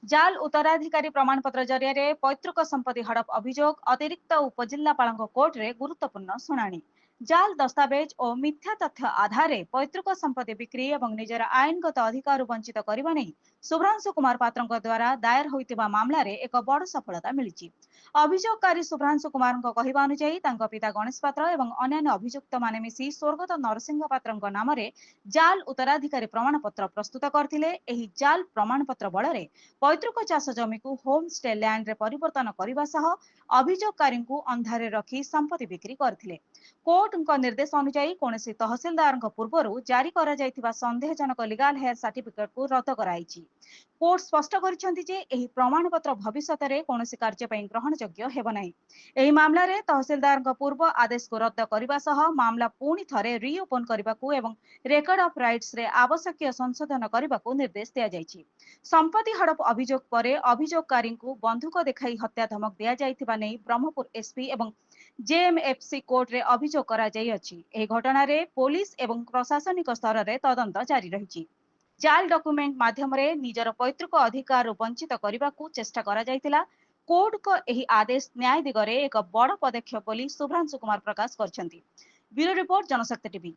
जाल उत्तराधिकारी प्रमाणपत्र जरिया पैतृक संपत्ति हड़प अभियोग अतिरिक्त उपजिल्लापाल कोर्ट रे गुरुत्वपूर्ण शुणाणी। जाल दस्तावेज और मिथ्या तथ्य आधार पैतृक संपत्ति बिक्री और निजर आईनगत अधिकार वंचित करने नहीं शुभ्रांशु कुमार पात्र द्वारा दायर होइतिबा मामला रे एक बड़ सफलता मिली। अभियोगकारी शुभ्रांशु कुमार कहवा अनुसार पिता गणेश पात्र और अन्य अभियुक्त माने मिसी स्वर्गत नरसिंह पात्र नाम जाल उत्तराधिकारी प्रमाणपत्र प्रस्तुत करथिले। एही जाल प्रमाणपत्र बल पैतृक चाष जमी को होम स्टे लैंड रे परिवर्तन करने सह अभियोगकारी अंधारे रखी संपत्ति बिक्री करथिले। कोर्ट निर्देश अनुसार कौन तहसिलदार पूर्व जारी करा जायथिबा संदेहजनक लीगल हेयर सर्टिफिकेट को रद्द कराइछि। कोर्ट स्पष्ट करिसेंति जे एही प्रमाणपत्र भविष्यत में कौन कार्य ग्रहण योग्य हेब नाही। एही मामला रे तहसिलदार पूर्व आदेश को रद्द करने सह मामला पुणी थरे रिओपन करने एवं रेकर्ड ऑफ राइट्स रे आवश्यक संशोधन करने को निर्देश दिया जायछि। संपत्ति हड़प अभियोग पर अभियोगकारी बंधुक देखाई हत्या धमक दिया जायथिबा नै ब्रह्मपुर एसपी एवं जेएमएफसी कोर्ट रे अभियोग करा जाय अछि। एही घटना रे पुलिस एवं प्रशासनिक स्तर रे तदंत जारी रहिछि। जाल डॉक्यूमेंट माध्यम रे निजर पैतृक अधिकार वंचित करने को चेष्टा करा जायतिला। कोर्ट को एही आदेश न्याय दिगरे एक बड़ पदक्षेप बोली शुभ्रांशु कुमार प्रकाश करछन्ती। ब्यूरो रिपोर्ट जनशक्ति टीवी।